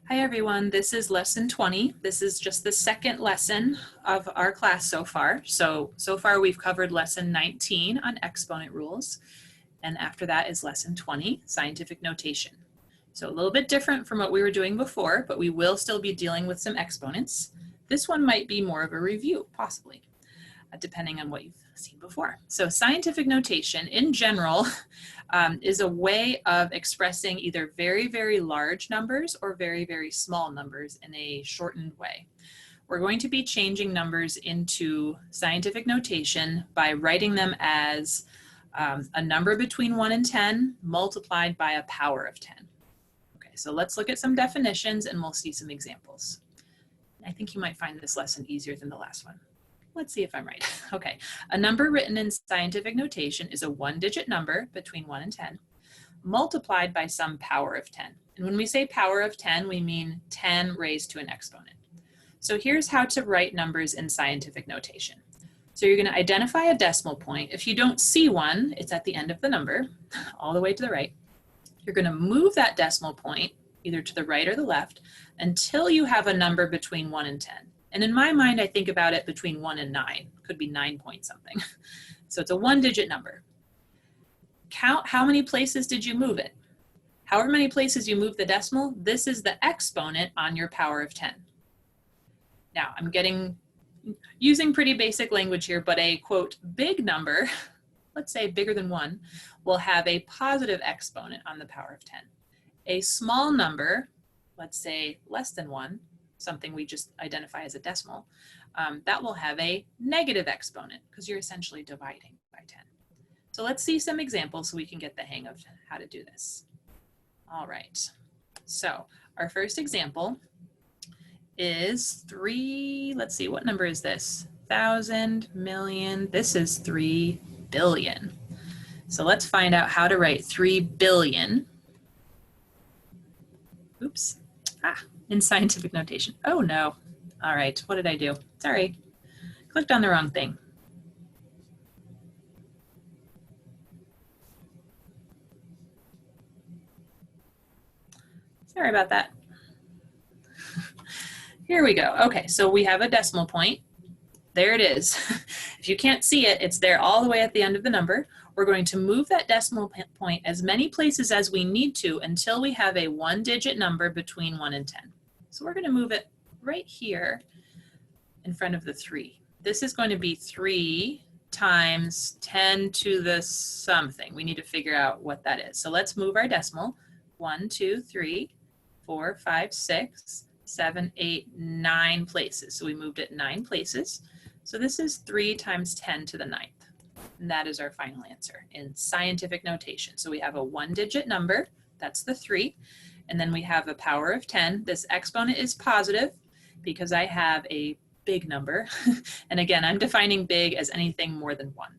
Hi everyone, this is lesson 20. This is just the second lesson of our class so far. So far we've covered lesson 19 on exponent rules, and after that is lesson 20, scientific notation. So a little bit different from what we were doing before, but we will still be dealing with some exponents. This one might be more of a review, possibly, depending on what you've seen before. So scientific notation in general is a way of expressing either very, very large numbers or very, very small numbers in a shortened way. We're going to be changing numbers into scientific notation by writing them as a number between 1 and 10 multiplied by a power of 10. Okay, so let's look at some definitions and we'll see some examples. I think you might find this lesson easier than the last one. Let's see if I'm right. Okay, a number written in scientific notation is a one-digit number between 1 and 10 multiplied by some power of 10. And when we say power of 10, we mean 10 raised to an exponent. So here's how to write numbers in scientific notation. So you're going to identify a decimal point. If you don't see one, it's at the end of the number, all the way to the right. You're going to move that decimal point either to the right or the left until you have a number between 1 and 10. And in my mind, I think about it between 1 and 9. Could be 9 point something. So it's a one-digit number. Count how many places did you move it. However many places you move the decimal, this is the exponent on your power of 10. Now, I'm using pretty basic language here, but a, quote, big number, let's say bigger than 1, will have a positive exponent on the power of 10. A small number, let's say less than 1, something we just identify as a decimal, that will have a negative exponent because you're essentially dividing by 10. So let's see some examples so we can get the hang of how to do this. All right, so our first example is 3, let's see, what number is this? 1,000, million, this is 3 billion. So let's find out how to write 3 billion. Oops, in scientific notation. Oh no. All right, what did I do? Sorry, clicked on the wrong thing. Sorry about that. Here we go. Okay, so we have a decimal point. There it is. If you can't see it, it's there all the way at the end of the number. We're going to move that decimal point as many places as we need to until we have a one-digit number between 1 and 10. So we're going to move it right here in front of the 3. This is going to be 3 times 10 to the something. We need to figure out what that is. So let's move our decimal. 1, 2, 3, 4, 5, 6, 7, 8, 9 places. So we moved it 9 places. So this is 3 times 10 to the 9th. And that is our final answer in scientific notation. So we have a one-digit number, that's the 3. And then we have a power of 10. This exponent is positive because I have a big number. And again, I'm defining big as anything more than 1.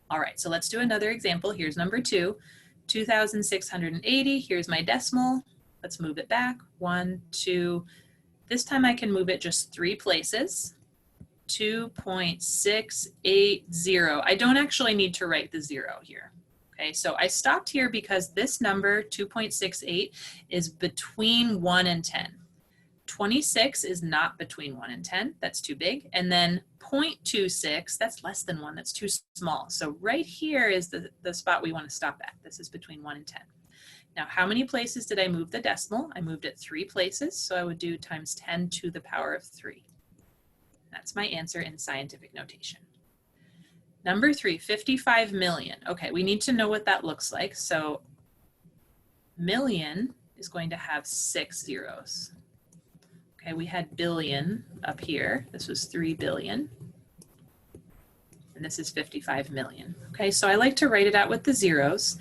All right, so let's do another example. Here's number 2, 2,680. Here's my decimal. Let's move it back. 1, 2. This time I can move it just 3 places. 2.680. I don't actually need to write the 0 here. Okay, so I stopped here because this number, 2.68, is between 1 and 10. 26 is not between 1 and 10. That's too big. And then 0.26, that's less than 1. That's too small. So right here is the spot we want to stop at. This is between 1 and 10. Now, how many places did I move the decimal? I moved it 3 places. So I would do times 10 to the power of 3. That's my answer in scientific notation. Number 3, 55 million. Okay, we need to know what that looks like. So million is going to have 6 zeros. Okay, we had billion up here. This was 3 billion. And this is 55 million. Okay, so I like to write it out with the zeros.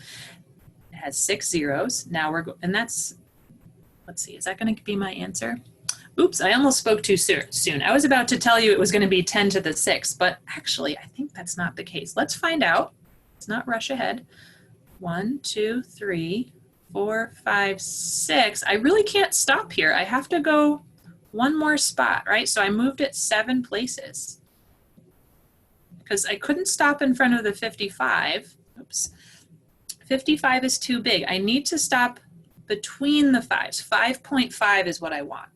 It has 6 zeros. Now and that's, let's see, is that going to be my answer? Oops, I almost spoke too soon. I was about to tell you it was going to be 10 to the 6, but actually I think that's not the case. Let's find out. Let's not rush ahead. 1, 2, 3, 4, 5, 6. I really can't stop here. I have to go one more spot, right? So I moved it 7 places because I couldn't stop in front of the 55. Oops. 55 is too big. I need to stop between the fives. 5.5 is what I want.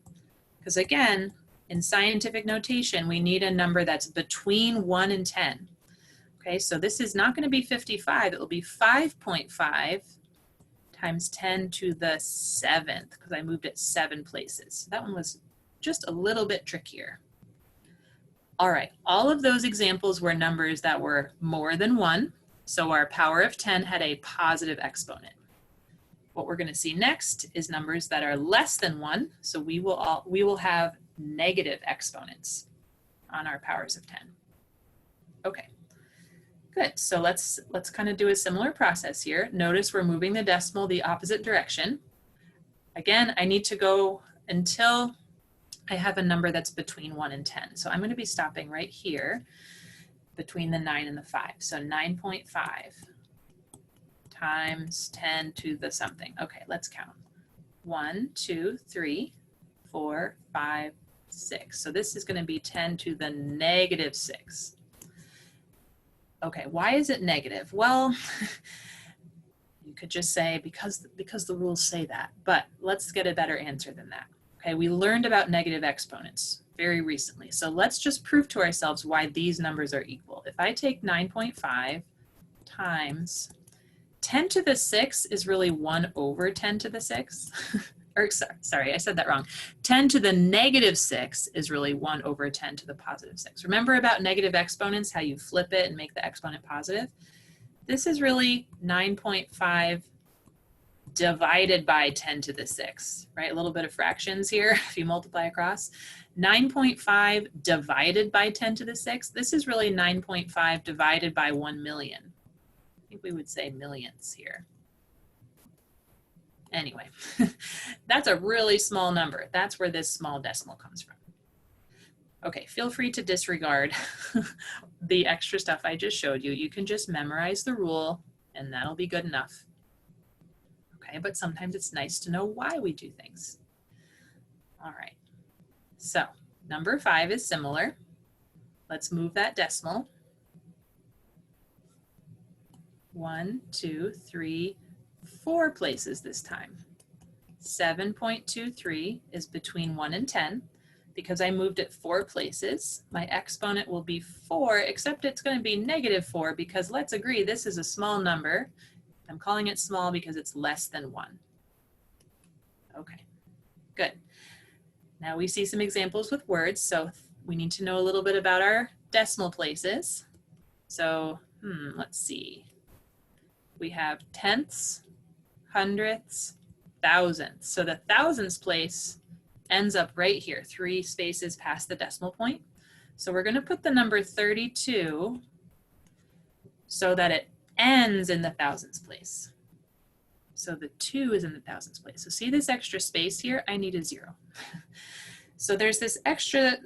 Because again, in scientific notation, we need a number that's between 1 and 10. Okay, so this is not going to be 55. It will be 5.5 times 10 to the 7th, because I moved it 7 places. So that one was just a little bit trickier. All right, all of those examples were numbers that were more than 1. So our power of 10 had a positive exponent. What we're going to see next is numbers that are less than 1. So we will have negative exponents on our powers of 10. Okay, good. So let's kind of do a similar process here. Notice we're moving the decimal the opposite direction. Again, I need to go until I have a number that's between 1 and 10. So I'm going to be stopping right here between the 9 and the 5. So 9.5 times 10 to the something. Okay, let's count. 1, 2, 3, 4, 5, 6. So this is going to be 10 to the negative 6. Okay, why is it negative? Well, you could just say because the rules say that, but let's get a better answer than that. Okay, we learned about negative exponents very recently. So let's just prove to ourselves why these numbers are equal. If I take 9.5 times 10 to the 6 is really 1 over 10 to the 6. Or sorry, I said that wrong. 10 to the negative 6 is really 1 over 10 to the positive 6. Remember about negative exponents, how you flip it and make the exponent positive? This is really 9.5 divided by 10 to the 6, right? A little bit of fractions here if you multiply across. 9.5 divided by 10 to the 6, this is really 9.5 divided by 1 million. I think we would say millions here. Anyway, that's a really small number. That's where this small decimal comes from. Okay, feel free to disregard the extra stuff I just showed you. You can just memorize the rule and that'll be good enough. Okay, but sometimes it's nice to know why we do things. All right, so number 5 is similar. Let's move that decimal. 1, 2, 3, 4 places this time. 7.23 is between 1 and 10. Because I moved it 4 places, my exponent will be 4, except it's going to be negative 4 because let's agree this is a small number. I'm calling it small because it's less than 1. Okay, good. Now we see some examples with words, so we need to know a little bit about our decimal places. So, let's see. We have tenths, hundredths, thousandths. So the thousandths place ends up right here, 3 spaces past the decimal point. So we're going to put the number 32 so that it ends in the thousandths place. So the 2 is in the thousandths place. So see this extra space here? I need a 0. So there's this extra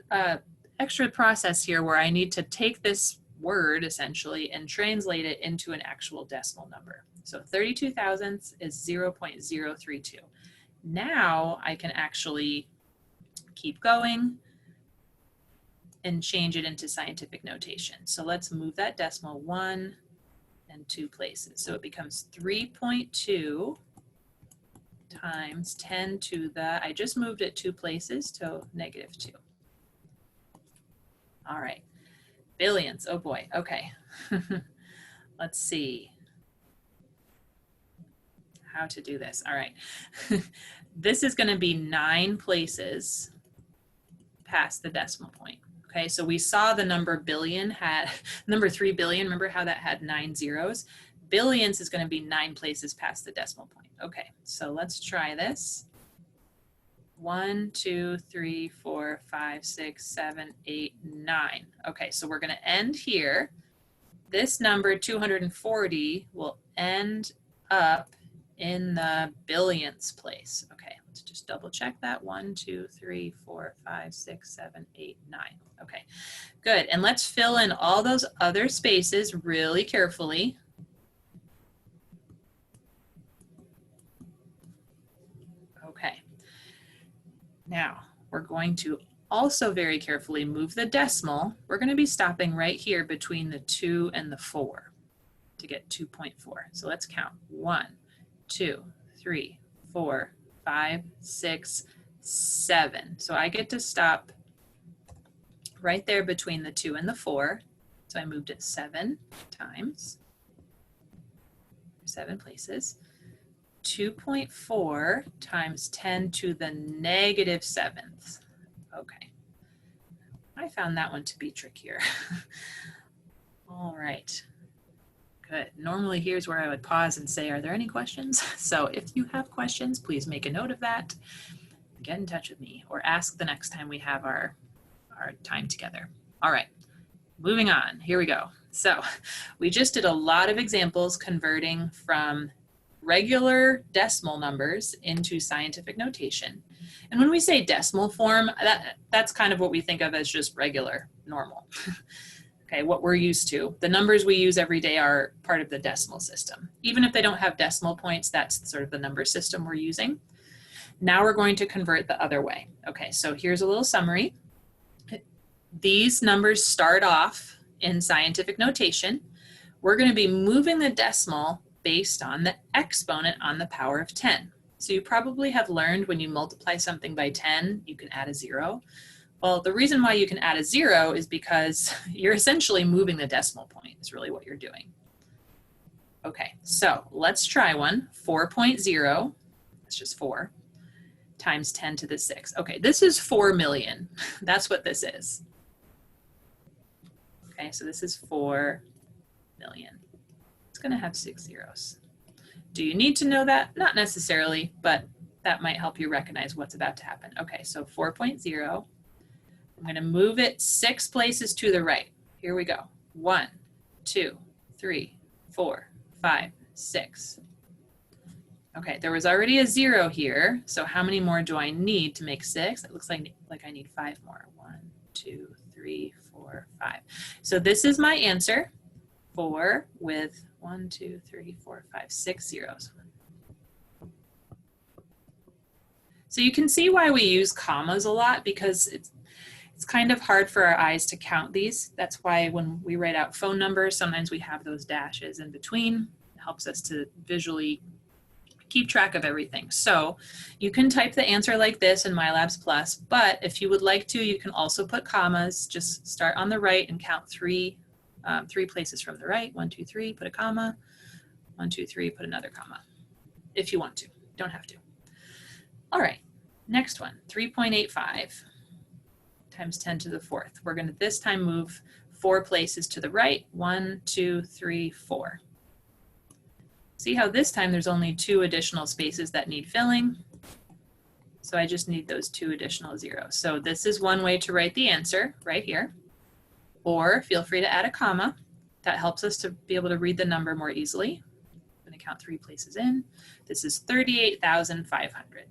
process here where I need to take this word essentially and translate it into an actual decimal number. So 32 thousandths is 0.032. Now I can actually keep going and change it into scientific notation. So let's move that decimal 1 and 2 places. So it becomes 3.2 times 10 to the, I just moved it 2 places to negative 2. All right, billions, oh boy, okay. Let's see how to do this. All right, this is gonna be 9 places past the decimal point. Okay, so we saw the number billion had, number 3 billion, remember how that had 9 zeros? Billions is going to be 9 places past the decimal point. Okay, so let's try this. 1, 2, 3, 4, 5, 6, 7, 8, 9. Okay, so we're going to end here. This number 240 will end up in the billionths place. Okay, let's just double check that. 1, 2, 3, 4, 5, 6, 7, 8, 9. Okay, good. And let's fill in all those other spaces really carefully. Okay, now we're going to also very carefully move the decimal. We're going to be stopping right here between the 2 and the 4 to get 2.4. So let's count. 1, 2, 3, 4, 5, 6, 7. So I get to stop right there between the 2 and the 4. So I moved it 7 times, 7 places. 2.4 times 10 to the negative 7th. Okay. I found that one to be trickier. All right. Good. Normally here's where I would pause and say, are there any questions? So if you have questions, please make a note of that. Get in touch with me or ask the next time we have our time together. All right, moving on. Here we go. So we just did a lot of examples converting from regular decimal numbers into scientific notation. And when we say decimal form, that's kind of what we think of as just regular, normal. Okay, what we're used to. The numbers we use every day are part of the decimal system. Even if they don't have decimal points, that's sort of the number system we're using. Now we're going to convert the other way. Okay, so here's a little summary. These numbers start off in scientific notation. We're going to be moving the decimal based on the exponent on the power of 10. So you probably have learned when you multiply something by 10, you can add a 0. Well, the reason why you can add a 0 is because you're essentially moving the decimal point is really what you're doing. Okay, so let's try one. 4.0, that's just 4, times 10 to the 6. Okay, this is 4 million. That's what this is. Okay, so this is 4 million. It's going to have 6 zeros. Do you need to know that? Not necessarily, but that might help you recognize what's about to happen. Okay, so 4.0. I'm going to move it 6 places to the right. Here we go. 1, 2, 3, 4, 5, 6. Okay, there was already a 0 here. So how many more do I need to make 6? It looks like I need 5 more. 1, 2, 3, 4, 5. So this is my answer. 4 with 1, 2, 3, 4, 5, 6 zeros. So you can see why we use commas a lot, because it's kind of hard for our eyes to count these. That's why when we write out phone numbers, sometimes we have those dashes in between. It helps us to visually keep track of everything. So you can type the answer like this in MyLabs Plus, but if you would like to, you can also put commas. Just start on the right and count 3 places from the right. 1, 2, 3, put a comma. 1, 2, 3, put another comma. If you want to, don't have to. All right, next one, 3.85 times 10 to the 4th. We're going to this time move 4 places to the right. 1, 2, 3, 4. See how this time there's only 2 additional spaces that need filling. So I just need those 2 additional zeros. So this is one way to write the answer right here. Or feel free to add a comma. That helps us to be able to read the number more easily. I'm going to count 3 places in. This is 38,500.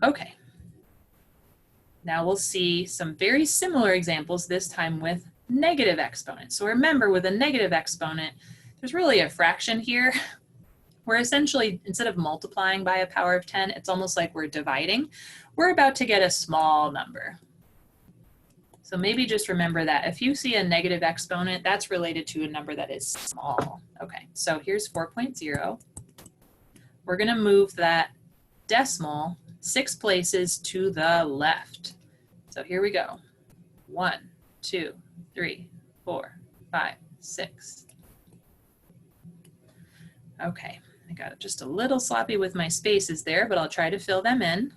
Okay. Now we'll see some very similar examples, this time with negative exponents. So remember, with a negative exponent, there's really a fraction here. We're essentially, instead of multiplying by a power of 10, it's almost like we're dividing. We're about to get a small number. So maybe just remember that if you see a negative exponent, that's related to a number that is small. Okay, so here's 4.0. We're going to move that decimal 6 places to the left. So here we go. 1, 2, 3, 4, 5, 6. Okay, I got it just a little sloppy with my spaces there, but I'll try to fill them in.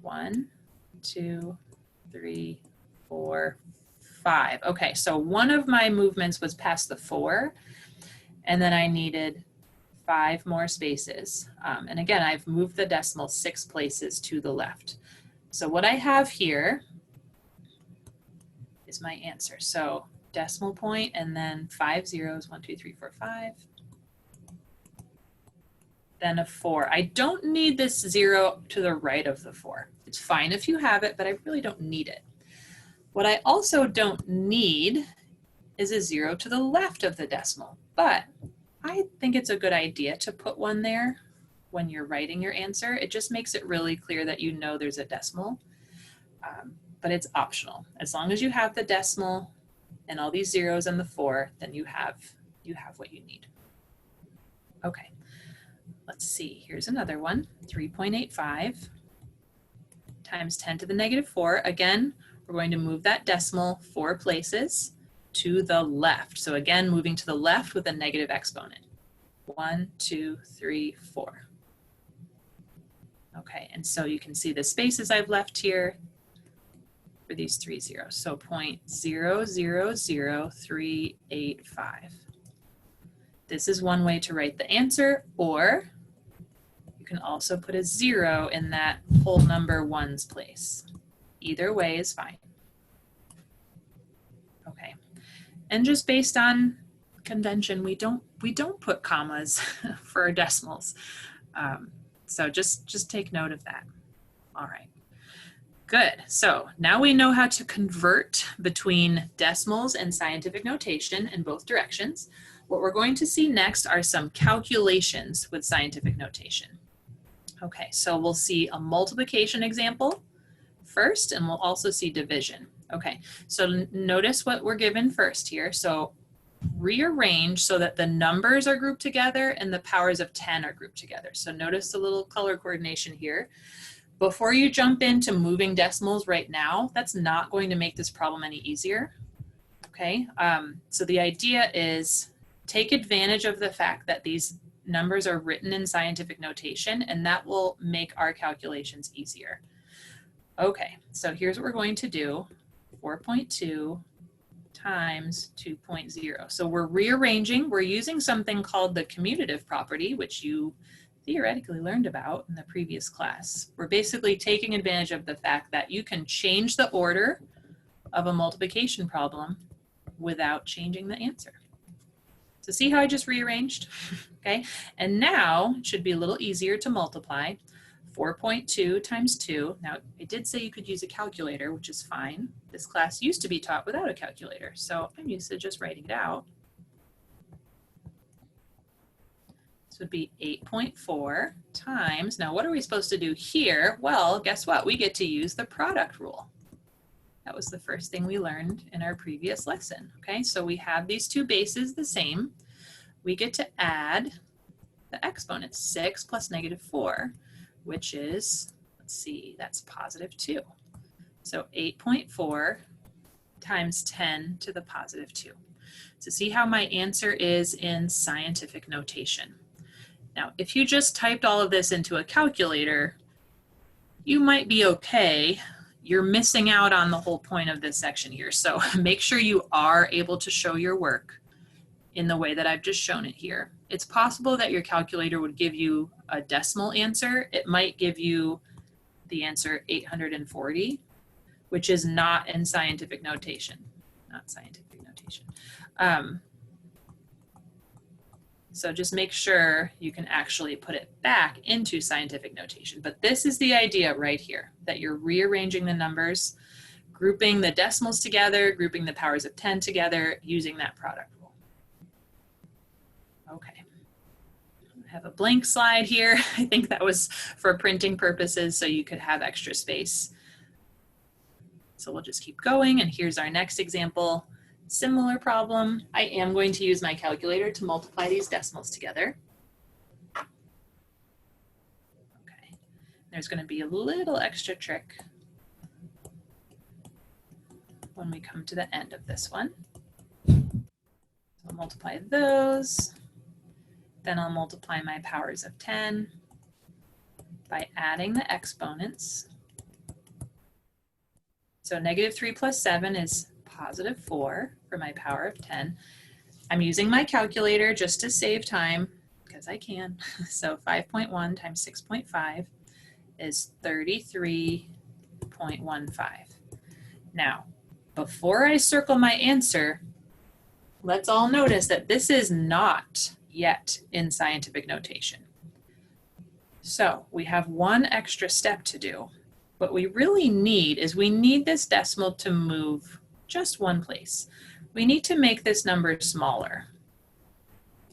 1, 2, 3, 4, 5. Okay, so one of my movements was past the 4, and then I needed 5 more spaces. And again, I've moved the decimal 6 places to the left. So what I have here is my answer. So decimal point and then 5 zeros, 1, 2, 3, 4, 5. Then a 4. I don't need this 0 to the right of the 4. It's fine if you have it, but I really don't need it. What I also don't need is a 0 to the left of the decimal, but I think it's a good idea to put one there when you're writing your answer. It just makes it really clear that you know there's a decimal, but it's optional. As long as you have the decimal and all these zeros and the 4, then you have what you need. Okay, let's see, here's another one, 3.85 times 10 to the negative 4. Again, we're going to move that decimal 4 places to the left. So again, moving to the left with a negative exponent. 1, 2, 3, 4. Okay, and so you can see the spaces I've left here for these 3 zeros. So 0.000385. This is one way to write the answer, or you can also put a 0 in that whole number 1's place. Either way is fine. Okay, and just based on convention, we don't put commas for our decimals. So just take note of that. All right, good. So now we know how to convert between decimals and scientific notation in both directions. What we're going to see next are some calculations with scientific notation. Okay, so we'll see a multiplication example first, and we'll also see division. Okay, so notice what we're given first here. So rearrange so that the numbers are grouped together and the powers of 10 are grouped together. So notice the little color coordination here. Before you jump into moving decimals right now, that's not going to make this problem any easier. Okay, so the idea is take advantage of the fact that these numbers are written in scientific notation, and that will make our calculations easier. Okay, so here's what we're going to do. 4.2 times 2.0. So we're rearranging, we're using something called the commutative property, which you theoretically learned about in the previous class. We're basically taking advantage of the fact that you can change the order of a multiplication problem without changing the answer. So see how I just rearranged? Okay, and now it should be a little easier to multiply. 4.2 times 2. Now, I did say you could use a calculator, which is fine. This class used to be taught without a calculator, so I'm used to just writing it out. This would be 8.4 times, now what are we supposed to do here? Well, guess what? We get to use the product rule. That was the first thing we learned in our previous lesson. Okay, so we have these two bases the same. We get to add the exponents, 6 plus negative 4, which is, let's see, that's positive 2. So 8.4 times 10 to the positive 2. So see how my answer is in scientific notation. Now, if you just typed all of this into a calculator, you might be okay. You're missing out on the whole point of this section here. So make sure you are able to show your work in the way that I've just shown it here. It's possible that your calculator would give you a decimal answer. It might give you the answer 840, which is not in scientific notation. Not scientific notation. So just make sure you can actually put it back into scientific notation. But this is the idea right here, that you're rearranging the numbers, grouping the decimals together, grouping the powers of 10 together, using that product rule. Okay. I have a blank slide here. I think that was for printing purposes, so you could have extra space. So we'll just keep going, and here's our next example. Similar problem. I am going to use my calculator to multiply these decimals together. Okay, there's going to be a little extra trick when we come to the end of this one. So I'll multiply those. Then I'll multiply my powers of 10 by adding the exponents. So negative 3 plus 7 is positive 4 for my power of 10. I'm using my calculator just to save time, because I can. So 5.1 times 6.5 is 33.15. Now, before I circle my answer, let's all notice that this is not yet in scientific notation. So we have one extra step to do. What we really need is we need this decimal to move just one place. We need to make this number smaller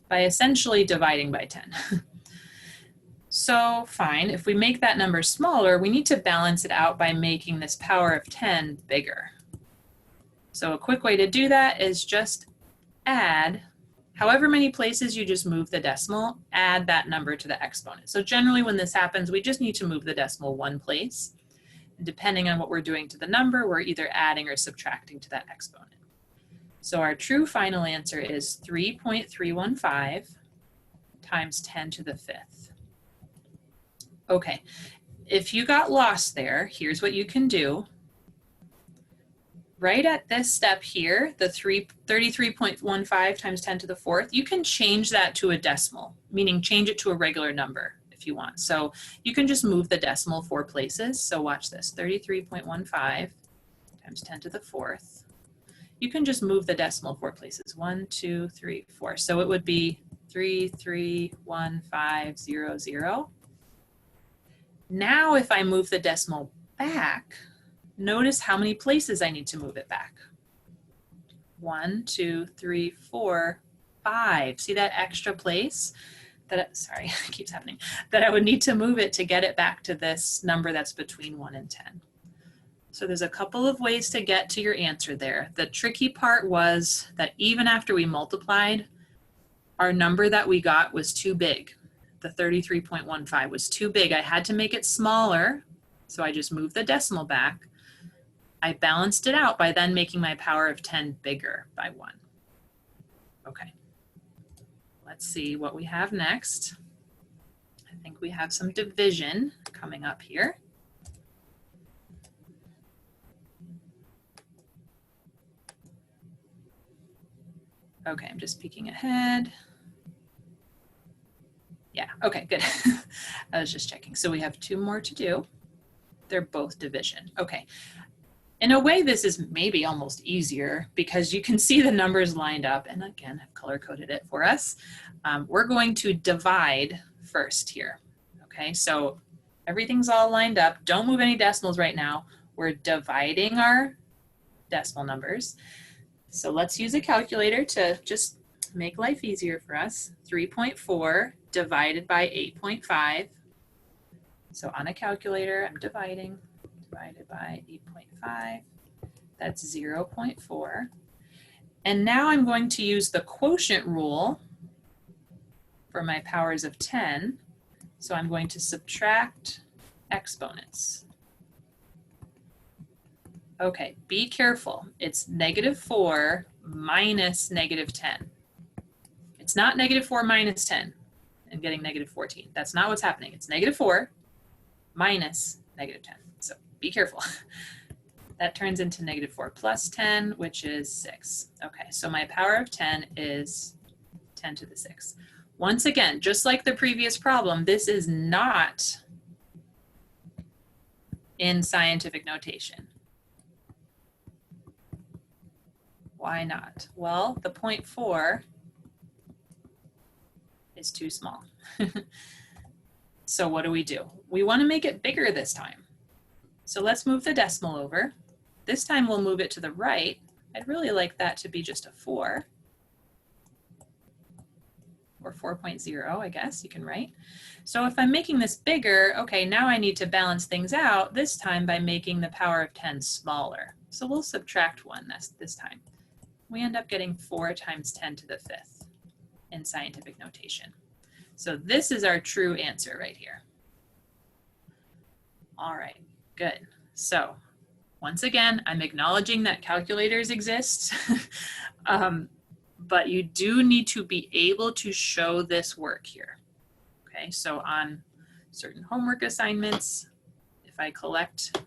by essentially dividing by 10. So fine, if we make that number smaller, we need to balance it out by making this power of 10 bigger. So a quick way to do that is just add However many places you just move the decimal, add that number to the exponent. So generally when this happens, we just need to move the decimal one place. And depending on what we're doing to the number, we're either adding or subtracting to that exponent. So our true final answer is 3.315 times 10 to the 5th. Okay, if you got lost there, here's what you can do. Right at this step here, the 33.15 times 10 to the 4th, you can change that to a decimal, meaning change it to a regular number if you want. So you can just move the decimal 4 places. So watch this, 33.15 times 10 to the 4th. You can just move the decimal 4 places, 1, 2, 3, 4. So it would be 331500. Now if I move the decimal back, notice how many places I need to move it back. 1, 2, 3, 4, 5. See that extra place? Sorry, it keeps happening. That I would need to move it to get it back to this number that's between 1 and 10. So there's a couple of ways to get to your answer there. The tricky part was that even after we multiplied, our number that we got was too big. The 33.15 was too big. I had to make it smaller, so I just moved the decimal back. I balanced it out by then making my power of 10 bigger by 1. Okay, let's see what we have next. I think we have some division coming up here. Okay, I'm just peeking ahead. Yeah, okay, good. I was just checking. So we have 2 more to do. They're both division. Okay. In a way, this is maybe almost easier because you can see the numbers lined up, and again, I've color coded it for us. We're going to divide first here. Okay, so everything's all lined up. Don't move any decimals right now. We're dividing our decimal numbers. So let's use a calculator to just make life easier for us. 3.4 divided by 8.5. So on a calculator, I'm dividing. Divided by 8.5, that's 0.4. And now I'm going to use the quotient rule for my powers of 10. So I'm going to subtract exponents. Okay, be careful. It's -4 minus -10. It's not -4 minus 10 and getting -14. That's not what's happening. It's -4 minus -10. So be careful. That turns into -4 plus 10, which is 6. Okay, so my power of 10 is 10 to the 6. Once again, just like the previous problem, this is not in scientific notation. Why not? Well, the 0.4 is too small. So what do? We want to make it bigger this time. So let's move the decimal over. This time we'll move it to the right. I'd really like that to be just a 4. Or 4.0, I guess you can write. So if I'm making this bigger, okay, now I need to balance things out, this time by making the power of 10 smaller. So we'll subtract 1 this time. We end up getting 4 times 10 to the 5th in scientific notation. So this is our true answer right here. All right, good. So once again, I'm acknowledging that calculators exist, but you do need to be able to show this work here. Okay, so on certain homework assignments, if I collect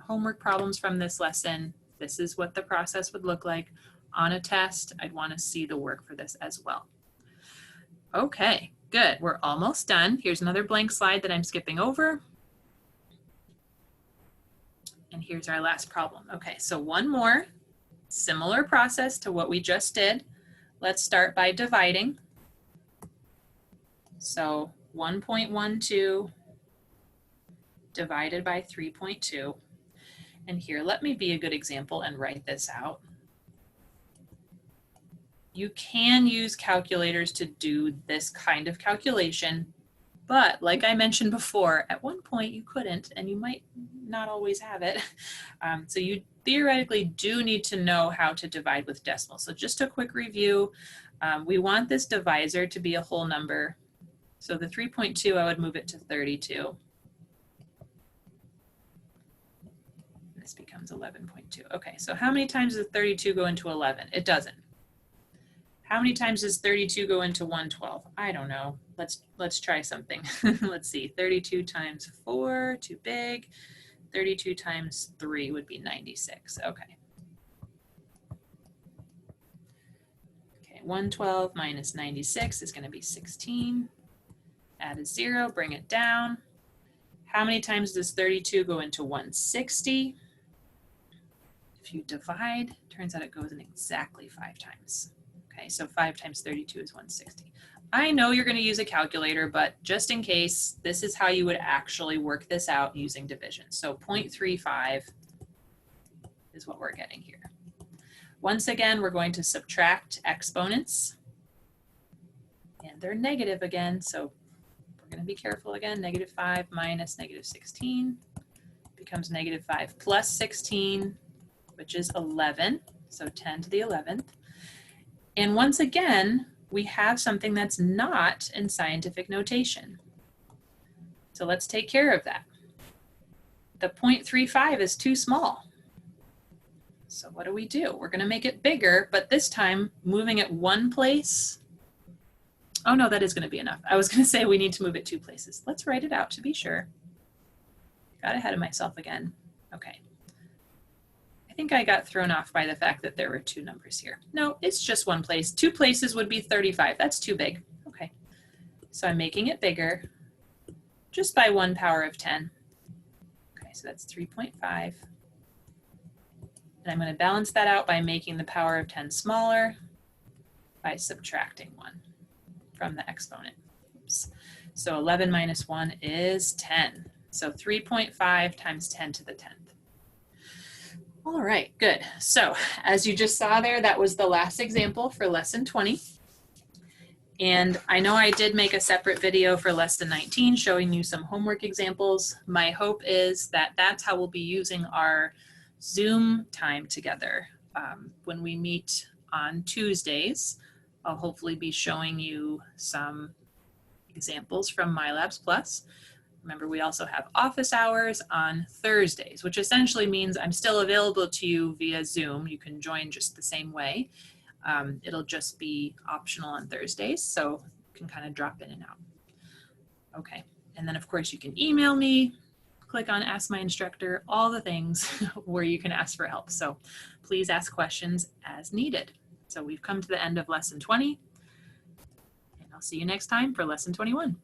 homework problems from this lesson, this is what the process would look like. On a test, I'd want to see the work for this as well. Okay, good. We're almost done. Here's another blank slide that I'm skipping over. And here's our last problem. Okay, so one more similar process to what we just did. Let's start by dividing. So 1.12 divided by 3.2. And here, let me be a good example and write this out. You can use calculators to do this kind of calculation, but like I mentioned before, at one point you couldn't, and you might not always have it. So you theoretically do need to know how to divide with decimals. So just a quick review. We want this divisor to be a whole number. So the 3.2, I would move it to 32. This becomes 11.2. Okay, so how many times does 32 go into 11? It doesn't. How many times does 32 go into 112? I don't know. Let's try something. Let's see. 32 times 4, too big. 32 times 3 would be 96. Okay. Okay, 112 minus 96 is going to be 16. Add a 0, bring it down. How many times does 32 go into 160? If you divide, turns out it goes in exactly 5 times. Okay, so 5 times 32 is 160. I know you're going to use a calculator, but just in case, this is how you would actually work this out using division. So 0.35 is what we're getting here. Once again, we're going to subtract exponents. And they're negative again, so we're going to be careful again. -5 minus -16 becomes -5 plus 16, which is 11, so 10 to the 11th. And once again, we have something that's not in scientific notation. So let's take care of that. The 0.35 is too small. So what do? We're going to make it bigger, but this time moving it one place. Oh no, that is going to be enough. I was going to say we need to move it 2 places. Let's write it out to be sure. Got ahead of myself again. Okay. I think I got thrown off by the fact that there were 2 numbers here. No, it's just 1 place. 2 places would be 35. That's too big. Okay. So I'm making it bigger just by 1 power of 10. Okay, so that's 3.5. And I'm going to balance that out by making the power of 10 smaller by subtracting 1 from the exponent. Oops. So 11 minus 1 is 10. So 3.5 times 10 to the 10th. All right, good. So as you just saw there, that was the last example for lesson 20. And I know I did make a separate video for lesson 19 showing you some homework examples. My hope is that that's how we'll be using our Zoom time together. When we meet on Tuesdays, I'll hopefully be showing you some examples from MyLabs Plus. Remember, we also have office hours on Thursdays, which essentially means I'm still available to you via Zoom. You can join just the same way. It'll just be optional on Thursdays, so you can kind of drop in and out. Okay, and then of course you can email me, click on Ask My Instructor, all the things where you can ask for help. So please ask questions as needed. So we've come to the end of lesson 20, and I'll see you next time for lesson 21.